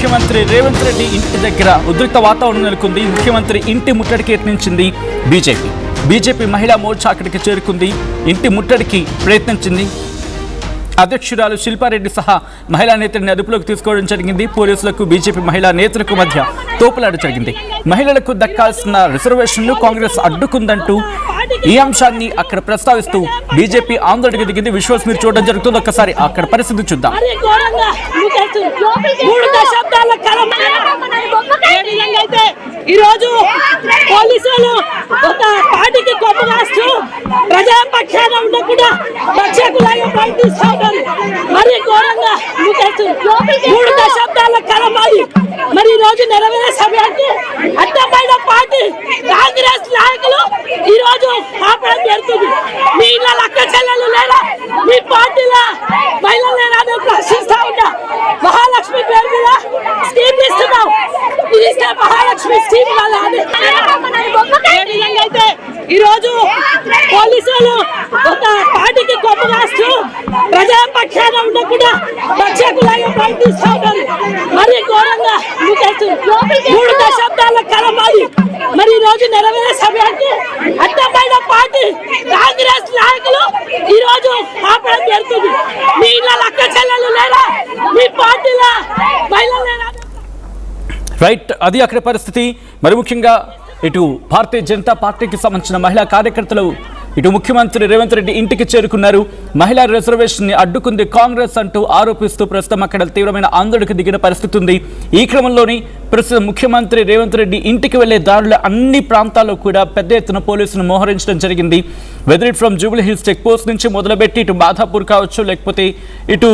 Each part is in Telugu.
ముఖ్యమంత్రి రేవంత్ రెడ్డి ఇంటి దగ్గర ఉద్రిక్త వాతావరణం నెలకొంది. ముఖ్యమంత్రి ఇంటి ముట్టడికి యత్నించింది బీజేపీ మహిళా మోర్చా అక్కడికి చేరుకుంది. ఇంటి ముట్టడికి ప్రయత్నించింది. అధ్యక్షురాలు శిల్పారెడ్డి సహా మహిళా నేతల్ని అదుపులోకి తీసుకోవడం జరిగింది. పోలీసులకు బీజేపీ మహిళా నేతలకు మధ్య తోపులాట జరిగింది. మహిళలకు దక్కాల్సిన రిజర్వేషన్లు కాంగ్రెస్ అడ్డుకుందంటూ ఈ అంశాన్ని అక్కడ ప్రస్తావిస్తూ బీజేపీ ఆందోళనకు దిగింది. విజువల్స్ మీరు చూడడం జరుగుతుంది. ఒక్కసారి అక్కడ పరిస్థితి చూద్దాం. ఈరోజు పోలీసులు ఒక పార్టీకి కొమ్ము కాస్తూ ప్రజాపక్షాన ఉండకుండా పక్షకులాగా ప్రయత్నిస్తూ ఉన్నారు. మరి ఘోరంగా మూడు దశాబ్దాల కాలం అది మరి ఈ రోజు నెరవేరే సమయానికి అడ్డమైన పార్టీ కాంగ్రెస్ నాయకులు ఈ రోజు ఆపడం జరుగుతుంది. మీ ఇళ్ళ అక్క చెల్లెలు లేదా మీ పార్టీలో మహిళలు లేదా అని ప్రశ్నిస్తా ఉన్నా. మహాలక్ష్మి పేరు మీద స్కీమ్ ఇస్తున్నాం. ఇది ఇస్తే మహాలక్ష్మి స్కీమ్ వల్ల అయితే ఈ రోజు పోలీసులు ఒక పార్టీకి కొమ్ము కాస్తూ ప్రజాపక్షాన ఉండకుండా పక్షకులాగా ప్రయత్నిస్తూ ఉన్నారు. మరి ఘోరంగా మూడు దశాబ్దాల కాలం అది మరి ఈ రోజు నెరవేరే సమయానికి అడ్డమైన పార్టీ కాంగ్రెస్ నాయకులు ఈ రోజు ఆపడం జరుగుతుంది. మీ ఇళ్ళ అక్క చెల్లెలు లేదా మీ పార్టీలో మహిళలు లేదా రైట్, అది అక్కడ పరిస్థితి. మరి ముఖ్యంగా ఇటు భారతీయ జనతా పార్టీకి సంబంధించిన మహిళా కార్యకర్తలు ఇటు ముఖ్యమంత్రి రేవంత్ రెడ్డి ఇంటికి చేరుకున్నారు. మహిళా రిజర్వేషన్ ని అడ్డుకుంది కాంగ్రెస్ అంటూ ఆరోపిస్తూ ప్రస్తుతం అక్కడ తీవ్రమైన ఆందోళనకు దిగిన పరిస్థితి ఉంది. ఈ క్రమంలోని ప్రస్తుతం ముఖ్యమంత్రి రేవంత్ రెడ్డి ఇంటికి వెళ్లే దారుల అన్ని ప్రాంతాల్లో కూడా పెద్ద ఎత్తున పోలీసులు మోహరించడం జరిగింది. వెదర్ ఇట్ from Jubilee Hills check post నుంచి మొదలుపెట్టి ఇటు మాధాపూర్ కావచ్చు, లేకపోతే ఇటు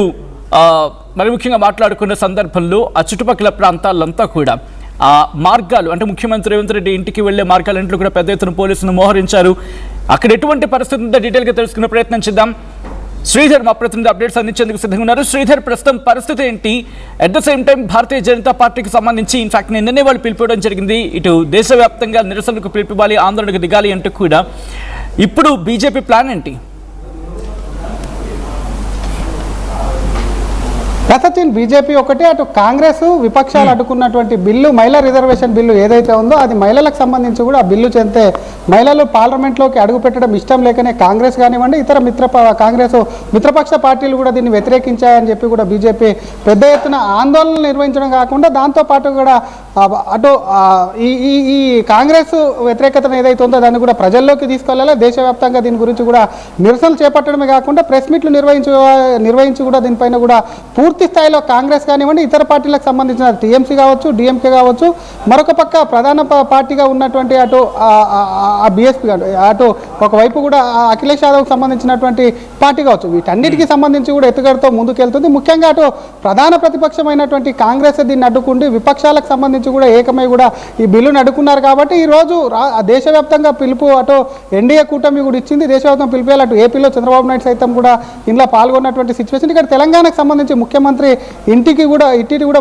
మరి ముఖ్యంగా మాట్లాడుకున్న సందర్భంలో ఆ చుట్టుపక్కల ప్రాంతాలంతా కూడా ఆ మార్గాలు అంటే ముఖ్యమంత్రి రేవంత్ రెడ్డి ఇంటికి వెళ్లే మార్గాలంటూ కూడా పెద్ద ఎత్తున పోలీసులు మోహరించారు. అక్కడ ఎటువంటి పరిస్థితి ఉందో డీటెయిల్గా తెలుసుకునే ప్రయత్నం చేద్దాం. శ్రీధర్ మా ప్రతినిధి అప్డేట్స్ అందించేందుకు సిద్ధంగా ఉన్నారు. శ్రీధర్, ప్రస్తుతం పరిస్థితి ఏంటి? At the same time Bharatiya Janata పార్టీకి సంబంధించి ఇన్ఫాక్ట్ నిన్ననే వాళ్ళు పిలిపివ్వడం జరిగింది. ఇటు దేశవ్యాప్తంగా నిరసనకు పిలిపివ్వాలి, ఆందోళనకు దిగాలి అంటూ కూడా. ఇప్పుడు బీజేపీ ప్లాన్ ఏంటి? సచిన్, బీజేపీ ఒకటి, అటు కాంగ్రెస్ విపక్షాలు అడ్డుకున్నటువంటి బిల్లు మహిళా రిజర్వేషన్ బిల్లు ఏదైతే ఉందో అది మహిళలకు సంబంధించి కూడా ఆ బిల్లు చెందితే మహిళలు పార్లమెంట్లోకి అడుగు పెట్టడం ఇష్టం లేకనే కాంగ్రెస్ కానివ్వండి ఇతర కాంగ్రెస్ మిత్రపక్ష పార్టీలు కూడా దీన్ని వ్యతిరేకించాయని చెప్పి కూడా బీజేపీ పెద్ద ఎత్తున ఆందోళనలు నిర్వహించడం కాకుండా దాంతోపాటు కూడా అటు ఈ కాంగ్రెస్ వ్యతిరేకతను ఏదైతే ఉందో దాన్ని కూడా ప్రజల్లోకి తీసుకెళ్లాలి. దేశవ్యాప్తంగా దీని గురించి కూడా నిరసనలు చేపట్టడమే కాకుండా ప్రెస్ మీట్లు నిర్వహించి కూడా దీనిపైన కూడా పూర్తి స్థాయిలో కాంగ్రెస్ కానివ్వండి ఇతర పార్టీలకు సంబంధించిన టీఎంసీ కావచ్చు, డిఎంకే కావచ్చు, మరొక పక్క ప్రధాన పార్టీగా ఉన్నటువంటి అటు బీఎస్పీ అటు ఒకవైపు కూడా అఖిలేష్ యాదవ్కి సంబంధించినటువంటి పార్టీ కావచ్చు, వీటన్నిటికీ సంబంధించి కూడా ఎత్తుగడతో ముందుకెళ్తుంది. ముఖ్యంగా అటు ప్రధాన ప్రతిపక్షమైనటువంటి కాంగ్రెస్ దీన్ని అడ్డుకుంటూ విపక్షాలకు సంబంధించి కూడా ఏకమై కూడా ఈ బిల్లును అడ్డుకున్నారు. కాబట్టి ఈరోజు దేశవ్యాప్తంగా పిలుపు అటు ఎన్డీఏ కూటమి కూడా ఇచ్చింది. దేశవ్యాప్తంగా పిలిపేయాలి. అటు ఏపీలో చంద్రబాబు నాయుడు సైతం కూడా ఇందులో పాల్గొన్నటువంటి సిచ్యువేషన్. ఇక్కడ తెలంగాణకు సంబంధించి ముఖ్యమంత్రి ఇంటికి కూడా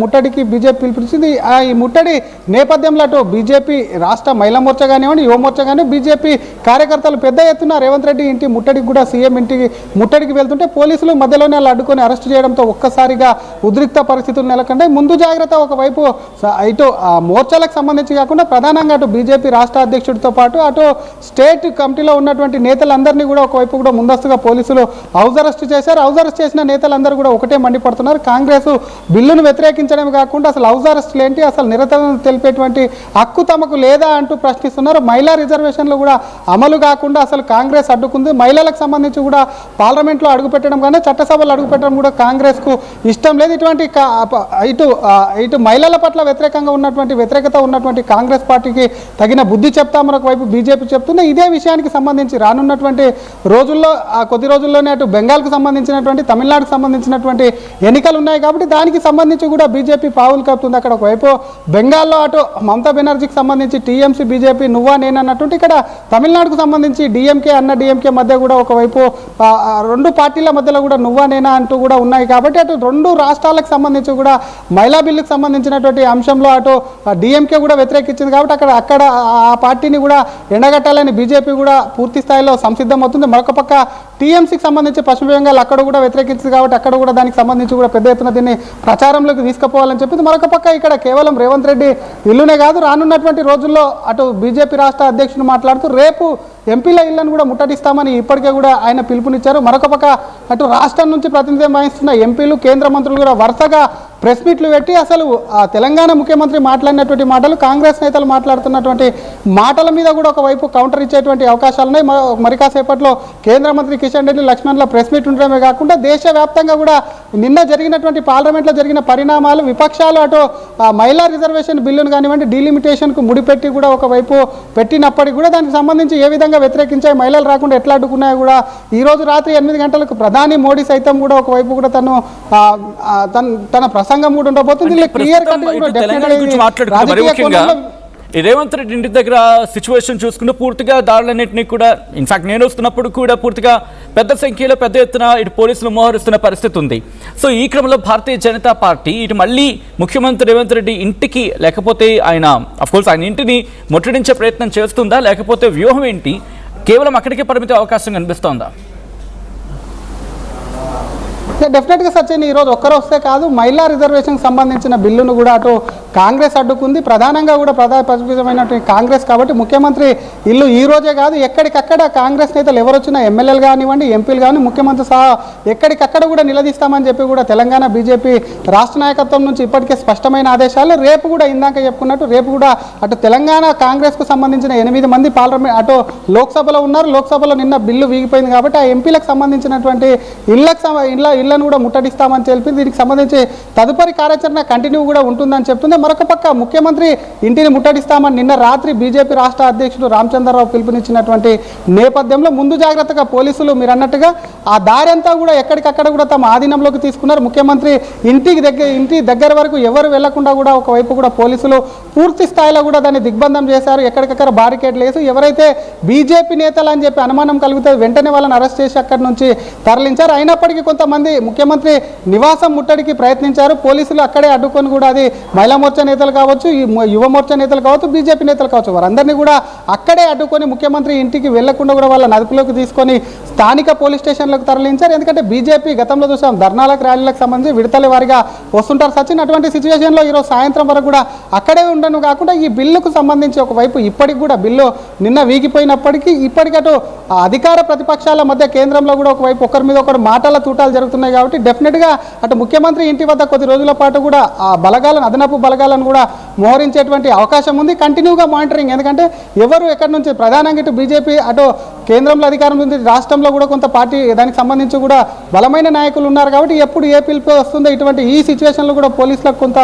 ముట్టడికి బీజేపీ పిలుపునిచ్చింది. ఈ ముట్టడి నేపథ్యంలో అటు బీజేపీ రాష్ట్ర మహిళా మోర్చా కానివ్వండి, యువ మోర్చా కానివ్వండి, బీజేపీ కార్యకర్తలు పెద్ద ఎత్తున రేవంత్ రెడ్డి ఇంటి ముట్టడికి కూడా సీఎం ఇంటికి ముట్టడికి వెళ్తుంటే పోలీసులు మధ్యలోనే వాళ్ళు అడ్డుకొని అరెస్ట్ చేయడంతో ఒక్కసారిగా ఉద్రిక్త పరిస్థితులు నెలకొంటాయి. ముందు జాగ్రత్త ఒకవైపు ఇటు మోర్చాలకు సంబంధించి కాకుండా ప్రధానంగా అటు బీజేపీ రాష్ట్ర అధ్యక్షుడితో పాటు అటు స్టేట్ కమిటీలో ఉన్నటువంటి నేతలందరినీ కూడా ఒకవైపు కూడా ముందస్తుగా పోలీసులు హౌస్ అరెస్ట్ చేశారు. హౌస్ అరెస్ట్ చేసిన నేతలందరూ కూడా ఒకటే మండిపడుతున్నారు. కాంగ్రెస్ బిల్లును వ్యతిరేకించడమే కాకుండా అసలు హౌస్ అరెస్టులు ఏంటి, అసలు నిరసన తెలిపేటువంటి హక్కు తమకు లేదా అంటూ ప్రశ్నిస్తున్నారు. మహిళా రిజర్వేషన్లు కూడా అమలు కాకుండా అసలు కాంగ్రెస్ అడ్డుకుంది. మహిళలకు సంబంధించి కూడా పార్లమెంట్లో అడుగుపెట్టడం కానీ చట్టసభలు అడుగుపెట్టడం కూడా కాంగ్రెస్కు ఇష్టం లేదు. ఇటువంటి ఇటు మహిళల పట్ల వ్యతిరేకత ఉన్నటువంటి కాంగ్రెస్ పార్టీకి తగిన బుద్ధి చెప్తామని ఒకవైపు బీజేపీ చెప్తుంది. ఇదే విషయానికి సంబంధించి రానున్నటువంటి రోజుల్లో కొద్ది రోజుల్లోనే అటు బెంగాల్కు సంబంధించినటువంటి తమిళనాడుకు సంబంధించినటువంటి ఎన్నికలు ఉన్నాయి. కాబట్టి దానికి సంబంధించి కూడా బీజేపీ పావులు కప్పుతుంది. అక్కడ ఒకవైపు బెంగాల్లో అటు మమతా బెనర్జీకి సంబంధించి టీఎంసీ బీజేపీ నువ్వా నేను అన్నటువంటి ఇక్కడ తమిళనాడుకు సంబంధించి డిఎంకే మధ్య కూడా ఒకవైపు రెండు పార్టీల మధ్యలో కూడా నువ్వా నేనా అంటూ కూడా ఉన్నాయి. కాబట్టి అటు రెండు రాష్ట్రాలకు సంబంధించి కూడా మహిళా బిల్లుకు సంబంధించినటువంటి అంశంలో అటు డిఎంకే కూడా వ్యతిరేకించింది. కాబట్టి అక్కడ ఆ పార్టీని కూడా ఎండగట్టాలని బీజేపీ కూడా పూర్తి స్థాయిలో సంసిద్ధమవుతుంది. మరొక పక్క టీఎంసీకి సంబంధించి పశ్చిమ బెంగాల్ అక్కడ కూడా వ్యతిరేకించింది కాబట్టి అక్కడ కూడా దానికి సంబంధించి కూడా పెద్ద ఎత్తున దీన్ని ప్రచారంలోకి తీసుకుపోవాలని చెప్పింది. మరొక పక్క ఇక్కడ కేవలం రేవంత్ రెడ్డి ఇల్లునే కాదు, రానున్నటువంటి రోజుల్లో అటు బీజేపీ రాష్ట్ర అధ్యక్షుడు మాట్లాడుతూ రేపు ఎంపీల ఇళ్లను కూడా ముట్టడిస్తామని ఇప్పటికే కూడా ఆయన పిలుపునిచ్చారు. మరొక పక్క అటు రాష్ట్రం నుంచి ప్రాతినిధ్యం వహిస్తున్న ఎంపీలు, కేంద్ర మంత్రులు కూడా వరుసగా ప్రెస్ మీట్లు పెట్టి అసలు తెలంగాణ ముఖ్యమంత్రి మాట్లాడినటువంటి మాటలు, కాంగ్రెస్ నేతలు మాట్లాడుతున్నటువంటి మాటల మీద కూడా ఒకవైపు కౌంటర్ ఇచ్చేటువంటి అవకాశాలు ఉన్నాయి. మరి కాసేపట్లో కేంద్ర మంత్రి కిషన్ రెడ్డి, లక్ష్మణ్ల ప్రెస్ మీట్ ఉండడమే కాకుండా దేశవ్యాప్తంగా కూడా నిన్న జరిగినటువంటి పార్లమెంట్లో జరిగిన పరిణామాలు, విపక్షాలు అటు మహిళా రిజర్వేషన్ బిల్లును కానివ్వండి డీలిమిటేషన్కు ముడిపెట్టి కూడా ఒకవైపు పెట్టినప్పటికీ కూడా దానికి సంబంధించి ఏ విధంగా వ్యతిరేకించాయి, మహిళలు రాకుండా ఎట్లా అడ్డుకున్నాయో కూడా ఈ రోజు రాత్రి 8 గంటలకు ప్రధాని మోడీ సైతం కూడా ఒకవైపు కూడా తన ప్రసంగం కూడా ఉండబోతుంది. రేవంత్ రెడ్డి ఇంటి దగ్గర సిచ్యువేషన్ చూసుకుంటే పూర్తిగా దాడులన్నింటినీ కూడా ఇన్ఫాక్ట్ నేను వస్తున్నప్పుడు కూడా పూర్తిగా పెద్ద సంఖ్యలో పెద్ద ఎత్తున ఇటు పోలీసులు మోహరిస్తున్న పరిస్థితి ఉంది. సో ఈ క్రమంలో భారతీయ జనతా పార్టీ ఇటు మళ్ళీ ముఖ్యమంత్రి రేవంత్ రెడ్డి ఇంటికి లేకపోతే ఆయన అఫ్కోర్స్ ఆయన ఇంటిని ముట్టడించే ప్రయత్నం చేస్తుందా, లేకపోతే వ్యూహం ఏంటి, కేవలం అక్కడికే పరిమితి అవకాశం కనిపిస్తోందా? డెఫినెట్గా సచిన్ ఈరోజు ఒక్కరు వస్తే కాదు, మహిళా రిజర్వేషన్కి సంబంధించిన బిల్లును కూడా అటు కాంగ్రెస్ అడ్డుకుంది. ప్రధానంగా కూడా ప్రతిపక్షమైనటువంటి కాంగ్రెస్ కాబట్టి ముఖ్యమంత్రి ఇల్లు ఈ రోజే కాదు ఎక్కడికక్కడ కాంగ్రెస్ నేతలు ఎవరు వచ్చినా ఎమ్మెల్యేలు కానివ్వండి, ఎంపీలు కానీ ముఖ్యమంత్రి సహా ఎక్కడికక్కడ కూడా నిలదీస్తామని చెప్పి కూడా తెలంగాణ బీజేపీ రాష్ట్ర నాయకత్వం నుంచి ఇప్పటికే స్పష్టమైన ఆదేశాలు. రేపు కూడా ఇందాక చెప్పుకున్నట్టు రేపు కూడా అటు తెలంగాణ కాంగ్రెస్కు సంబంధించిన 8 మంది పార్లమెంట్ అటు లోక్సభలో ఉన్నారు. లోక్సభలో నిన్న బిల్లు వీగిపోయింది కాబట్టి ఆ ఎంపీలకు సంబంధించినటువంటి ఇళ్లను కూడా ముట్టడిస్తామని తెలిపి దీనికి సంబంధించి తదుపరి కార్యాచరణ కంటిన్యూ కూడా ఉంటుందని చెప్తుంది. మరొక పక్క ముఖ్యమంత్రి ఇంటిని ముట్టడిస్తామని నిన్న రాత్రి బీజేపీ రాష్ట్ర అధ్యక్షుడు రామచంద్రరావు పిలుపునిచ్చినటువంటి నేపథ్యంలో ముందు జాగ్రత్తగా పోలీసులు మీరు అన్నట్టుగా ఆ దారి అంతా కూడా ఎక్కడికక్కడ కూడా తమ ఆధీనంలోకి తీసుకున్నారు. ముఖ్యమంత్రి ఇంటి దగ్గర వరకు ఎవరు వెళ్లకుండా కూడా ఒకవైపు కూడా పోలీసులు పూర్తి స్థాయిలో కూడా దాన్ని దిగ్బంధం చేశారు. ఎక్కడికక్కడ బారికేడ్లు వేసి ఎవరైతే బీజేపీ నేతలు అని చెప్పి అనుమానం కలిగితే వెంటనే వాళ్ళని అరెస్ట్ చేసి అక్కడి నుంచి తరలించారు. అయినప్పటికీ కొంతమంది ముఖ్యమంత్రి నివాసం ముట్టడికి ప్రయత్నించారు. పోలీసులు అక్కడే అడ్డుకొని కూడా అది మహిళా మోర్చా నేతలు కావచ్చు, యువ మోర్చా నేతలు కావచ్చు, బీజేపీ నేతలు కావచ్చు, వారందరినీ కూడా అక్కడే అడ్డుకొని ముఖ్యమంత్రి ఇంటికి వెళ్లకుండా కూడా వాళ్ళ అదుపులోకి తీసుకొని స్థానిక పోలీస్ స్టేషన్లకు తరలించారు. ఎందుకంటే బీజేపీ గతంలో చూసాం ధర్నాలకు, ర్యాలీలకు సంబంధించి విడతల వారిగా వస్తుంటారు సచిన్. అటువంటి సిచ్యువేషన్లో ఈరోజు సాయంత్రం వరకు కూడా అక్కడే ఉండను కాకుండా ఈ బిల్లుకు సంబంధించి ఒకవైపు ఇప్పటికి కూడా బిల్లు నిన్న వీగిపోయినప్పటికీ ఇప్పటికటు అధికార ప్రతిపక్షాల మధ్య కేంద్రంలో కూడా ఒకవైపు ఒకరి మీద ఒకరు మాటల తూటాలు జరుగుతున్నాయి కాబట్టి డెఫినెట్గా అటు ముఖ్యమంత్రి ఇంటి వద్ద కొద్ది రోజుల పాటు కూడా ఆ బలగాలను, అదనపు బలగాలను కూడా మోహరించేటువంటి అవకాశం ఉంది. కంటిన్యూగా మానిటరింగ్, ఎందుకంటే ఎవరు ఎక్కడి నుంచి ప్రధానంగా ఇటు బీజేపీ అటు కేంద్రంలో అధికారం ఉంది, రాష్ట్రంలో కూడా కొంత పార్టీ దానికి సంబంధించి కూడా బలమైన నాయకులు ఉన్నారు కాబట్టి ఎప్పుడు ఏ పిలుపు వస్తుందో ఇటువంటి ఈ సిచ్యువేషన్లో కూడా పోలీసులకు కొంత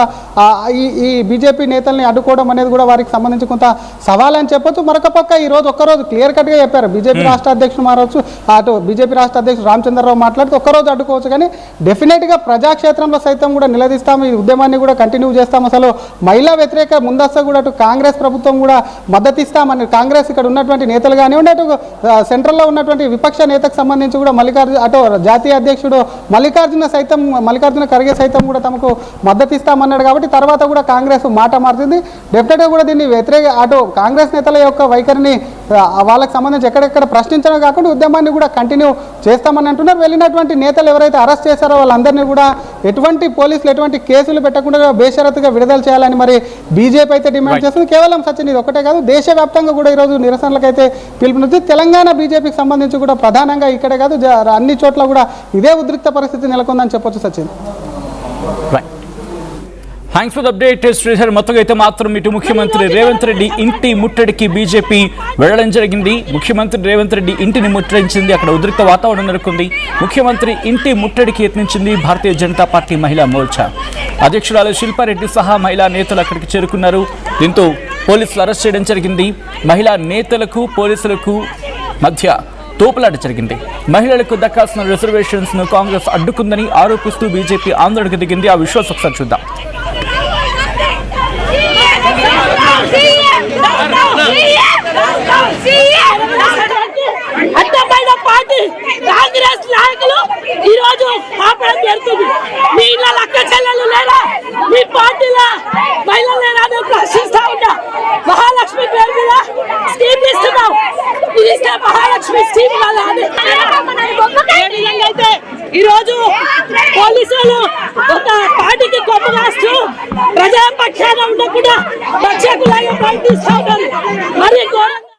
ఈ బీజేపీ నేతల్ని అడ్డుకోవడం అనేది కూడా వారికి సంబంధించి కొంత సవాల్ అని చెప్పొచ్చు. మరొక పక్క ఈ రోజు ఒక్కరోజు క్లియర్ కట్గా చెప్పారు బీజేపీ రాష్ట్ర అధ్యక్షుడు మారవచ్చు, అటు బీజేపీ రాష్ట్ర అధ్యక్షుడు రామచంద్రరావు మాట్లాడుతూ ఒక్కరోజు అడ్డుకోవచ్చు కానీ డెఫినెట్గా ప్రజాక్షేత్రంలో సైతం కూడా నిలదీస్తాము, ఈ ఉద్యమాన్ని కూడా కంటిన్యూ చేస్తాము. అసలు మహిళా వ్యతిరేక ముందస్తు కూడా అటు కాంగ్రెస్ ప్రభుత్వం కూడా మద్దతు ఇస్తామని కాంగ్రెస్ ఇక్కడ ఉన్నటువంటి నేతలు కానివ్వండి, అటు సెంట్రల్లో ఉన్నటువంటి విపక్ష నేతకు సంబంధించి కూడా అటు జాతీయ అధ్యక్షుడు మల్లికార్జున ఖర్గే సైతం కూడా తమకు మద్దతు ఇస్తామన్నాడు కాబట్టి తర్వాత కూడా కాంగ్రెస్ మాట మారుతుంది. డెఫినెట్గా కూడా దీన్ని అటు కాంగ్రెస్ నేతల యొక్క వైఖరిని వాళ్ళకి సంబంధించి ఎక్కడెక్కడ ప్రశ్నించడం కాకుండా ఉద్యమాన్ని కూడా కంటిన్యూ చేస్తామని అంటున్నారు. వెళ్ళినటువంటి నేతలు ఎవరైతే అరెస్ట్ చేశారో వాళ్ళందరినీ కూడా ఎటువంటి పోలీసులు ఎటువంటి కేసులు పెట్టకుండా బేషరతుగా విడుదల చేయాలని మరి బీజేపీ అయితే డిమాండ్ చేస్తుంది. కేవలం సచిన్ ఇది ఒకటే కాదు, దేశవ్యాప్తంగా కూడా ఈరోజు నిరసనలకు అయితే పిలుపునిచ్చింది. తెలంగాణ బీజేపీకి సంబంధించి కూడా ప్రధానంగా ఇక్కడే కాదు అన్ని చోట్ల కూడా ఇదే ఉద్రిక్త పరిస్థితి నెలకొందని చెప్పొచ్చు Sachin. Thanks for the update Sridhar. మొత్తంగా అయితే మాత్రం ఇటు ముఖ్యమంత్రి రేవంత్ రెడ్డి ఇంటి ముట్టడికి బీజేపీ వెళ్లడం జరిగింది. ముఖ్యమంత్రి రేవంత్ రెడ్డి ఇంటిని ముట్టడించింది, అక్కడ ఉద్రిక్త వాతావరణం నెలకొంది. ముఖ్యమంత్రి ఇంటి ముట్టడికి యత్నించింది భారతీయ జనతా పార్టీ మహిళా మోర్చా అధ్యక్షురాలు శిల్పారెడ్డి సహా మహిళా నేతలు అక్కడికి చేరుకున్నారు. దీంతో పోలీసులు అరెస్ట్ చేయడం జరిగింది. మహిళా నేతలకు పోలీసులకు మధ్య తోపులాట జరిగింది. మహిళలకు దక్కాల్సిన రిజర్వేషన్స్ ను కాంగ్రెస్ అడ్డుకుందని ఆరోపిస్తూ బీజేపీ ఆందోళనకు దిగింది. ఆ విషయాలు ఒకసారి చూద్దాం. అడ్డమైన పార్టీ కాంగ్రెస్ నాయకులు ఈ రోజు ఆపడం జరుగుతుంది. మీ ఇళ్ళ అక్క చెల్లెలు లేరా, మీ పార్టీలో మహిళలు లేరా అని ప్రశ్నిస్తా ఉంటా. మహాలక్ష్మి పేరు మీద స్కీమ్ ఇస్తున్నాం, ఇది ఇస్తే మహాలక్ష్మి స్కీమ్ కదా అని ఏ విధంగా అయితే ఈరోజు పోలీసులు ఒక పార్టీకి కొమ్ము కాస్తూ ప్రజాపక్షాన ఉండకుండా రక్షకులాగా ప్రయత్నిస్తూ ఉన్నారు. మరి ఘోరంగా